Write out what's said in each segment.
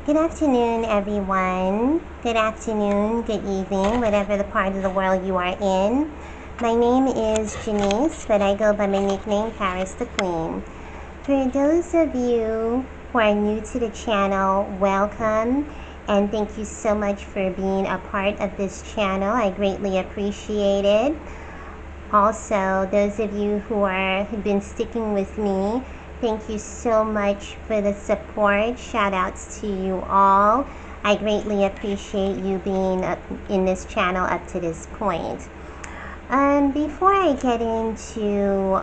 Good afternoon, everyone. Good afternoon, good evening, whatever the part of the world you are in. My name is Janice, but I go by my nickname, Paris the Queen. For those of you who are new to the channel, welcome, and thank you so much for being a part of this channel. I greatly appreciate it. Also, those of you who've been sticking with me, thank you so much for the support. Shout outs to you all. I greatly appreciate you being in this channel up to this point. Before I get into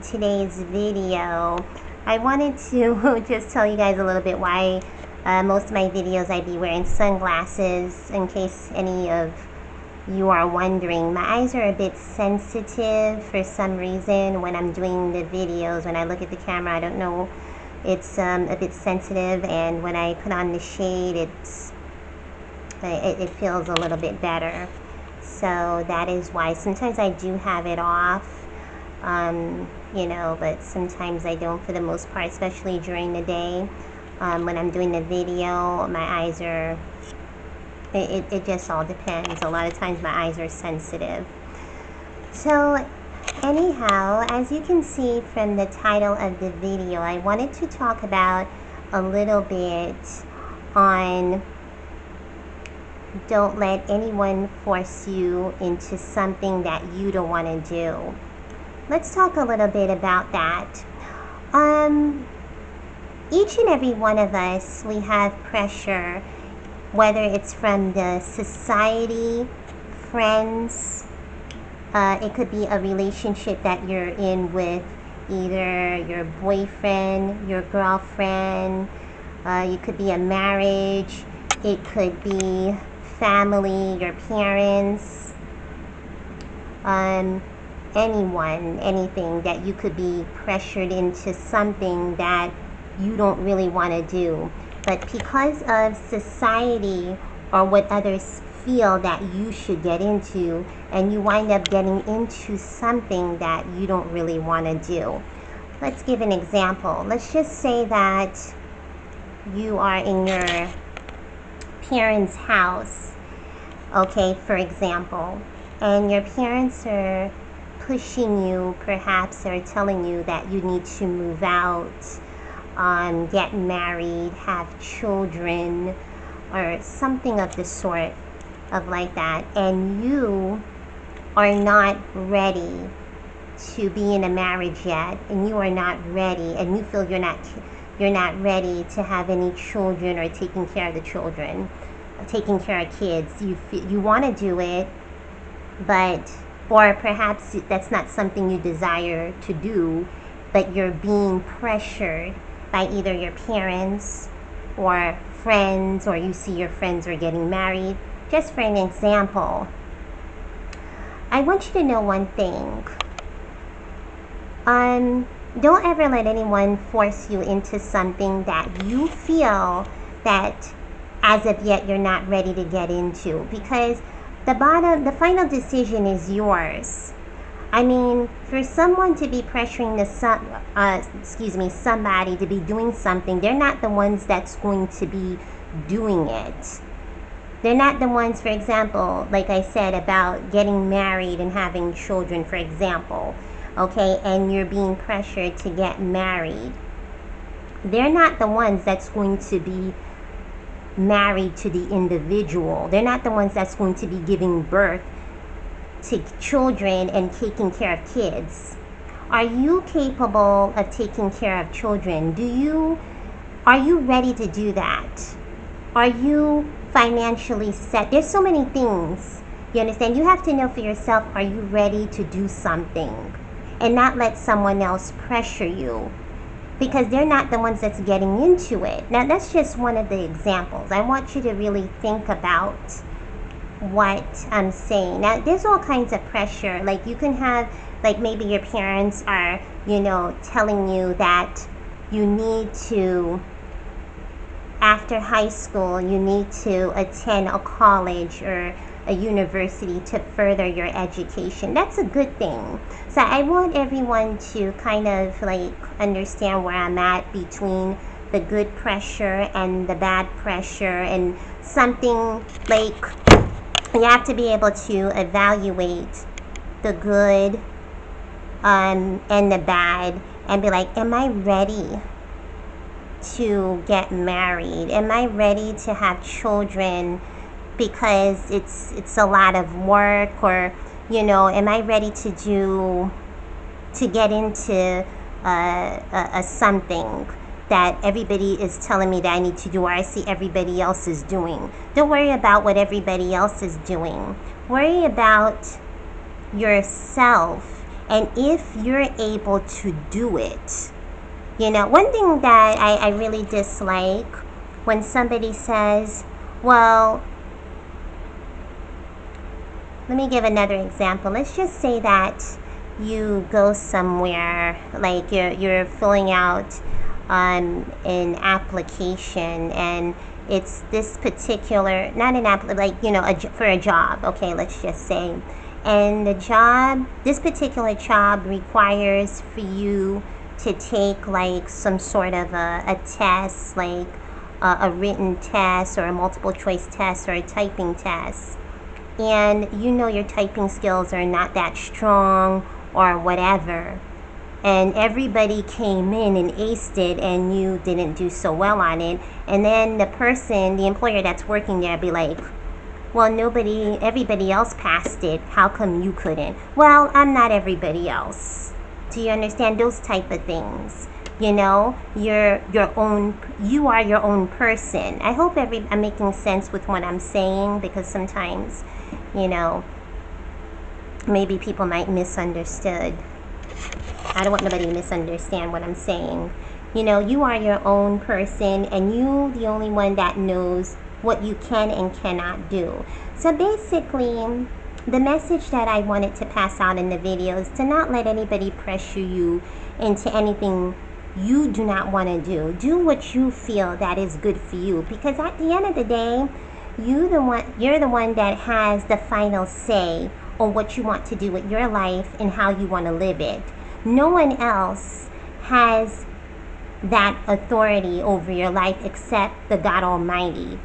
today's video, I wanted to just tell you guys a little bit why most of my videos I be wearing sunglasses, in case any of you are wondering. My eyes are a bit sensitive for some reason when I'm doing the videos. When I look at the camera, I don't know, it's a bit sensitive, and when I put on the shade, it feels a little bit better. So that is why sometimes I do have it off, but sometimes I don't for the most part, especially during the day. When I'm doing the video, my eyes are, it just all depends. A lot of times my eyes are sensitive. So anyhow, as you can see from the title of the video, I wanted to talk about a little bit on don't let anyone force you into something that you don't want to do. Let's talk a little bit about that. Each and every one of us, we have pressure, whether it's from the society, friends, it could be a relationship that you're in with either your boyfriend, your girlfriend, it could be a marriage, it could be family, your parents, anyone, anything that you could be pressured into something that you don't really want to do. But because of society or what others feel that you should get into, and you wind up getting into something that you don't really want to do. Let's give an example. Let's just say that you are in your parents' house, okay, for example, and your parents are pushing you, perhaps, or telling you that you need to move out, get married, have children, or something of the sort of like that, and you are not ready to be in a marriage yet, and you are not ready, and you feel you're not ready to have any children or taking care of the children, taking care of kids. You want to do it, but, or perhaps that's not something you desire to do, but you're being pressured by either your parents or friends, or you see your friends are getting married. Just for an example, I want you to know one thing. Don't ever let anyone force you into something that you feel that as of yet you're not ready to get into, because the final decision is yours. I mean, for someone to be pressuring somebody to be doing something, they're not the ones that's going to be doing it. They're not the ones, for example, like I said, about getting married and having children, for example, okay, and you're being pressured to get married. They're not the ones that's going to be married to the individual. They're not the ones that's going to be giving birth to children and taking care of kids. Are you capable of taking care of children? Are you ready to do that? Are you financially set? There's so many things, you understand? You have to know for yourself, are you ready to do something, and not let someone else pressure you, because they're not the ones that's getting into it. Now, that's just one of the examples. I want you to really think about what I'm saying. Now, there's all kinds of pressure. Like, you can have, like, maybe your parents are, telling you that you need to, after high school, you need to attend a college or a university to further your education. That's a good thing. So I want everyone to kind of like understand where I'm at between the good pressure and the bad pressure, and something like you have to be able to evaluate the good and the bad and be like, am I ready to get married? Am I ready to have children? Because it's a lot of work, or am I ready to get into a something that everybody is telling me that I need to do, or I see everybody else is doing. Don't worry about what everybody else is doing. Worry about yourself, and if you're able to do it. One thing that I really dislike when somebody says, well, let me give another example. Let's just say that you go somewhere, like you're filling out an application, and it's this particular, not an app, like for a job, okay, let's just say, and this particular job requires for you to take like some sort of a test, like a written test or a multiple choice test or a typing test, and your typing skills are not that strong or whatever, and everybody came in and aced it and you didn't do so well on it, and then the employer that's working there be like, well, everybody else passed it, how come you couldn't? Well, I'm not everybody else. Do you understand those type of things? You are your own person. I hope I'm making sense with what I'm saying, because sometimes maybe people might misunderstood. I don't want nobody to misunderstand what I'm saying. You are your own person, and you the only one that knows what you can and cannot do. So basically, the message that I wanted to pass out in the video is to not let anybody pressure you into anything you do not want to do. Do what you feel that is good for you, because at the end of the day, you're the one that has the final say on what you want to do with your life and how you want to live it. No one else has that authority over your life except the God Almighty.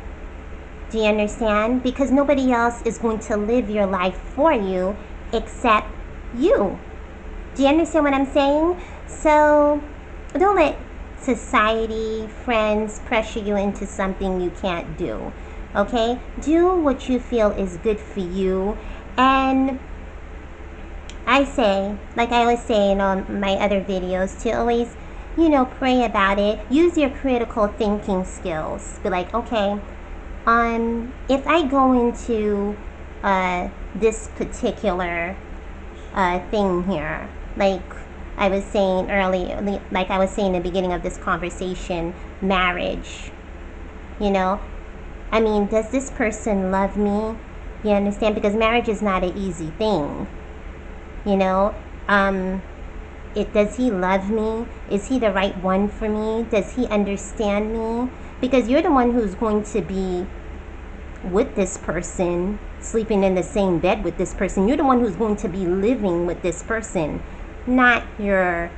Do you understand? Because nobody else is going to live your life for you except you. Do you understand what I'm saying? So don't let society, friends pressure you into something you can't do. Okay? Do what you feel is good for you. And I say, like I always say in my other videos, to always, pray about it. Use your critical thinking skills. Be like, okay, if I go into this particular thing here, like I was saying earlier, like I was saying in the beginning of this conversation, marriage, does this person love me? You understand? Because marriage is not an easy thing. Does he love me? Is he the right one for me? Does he understand me? Because you're the one who's going to be with this person, sleeping in the same bed with this person. You're the one who's going to be living with this person, not your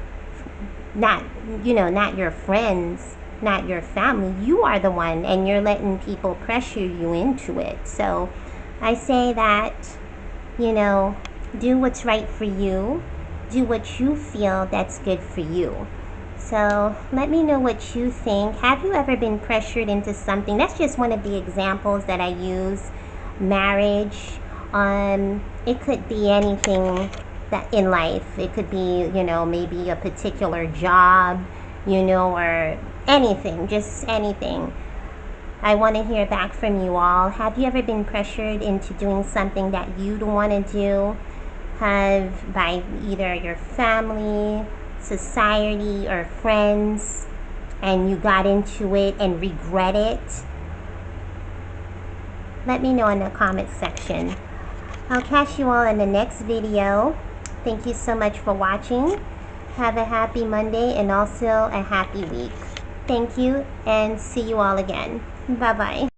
friends, not your family. You are the one, and you're letting people pressure you into it. So I say that, do what's right for you. Do what you feel that's good for you. So let me know what you think. Have you ever been pressured into something? That's just one of the examples that I use. Marriage. It could be anything that in life. It could be, maybe a particular job, or anything, just anything. I want to hear back from you all. Have you ever been pressured into doing something that you don't want to do? By either your family, society, or friends, and you got into it and regret it? Let me know in the comment section. I'll catch you all in the next video. Thank you so much for watching. Have a happy Monday and also a happy week. Thank you, and see you all again. Bye-bye.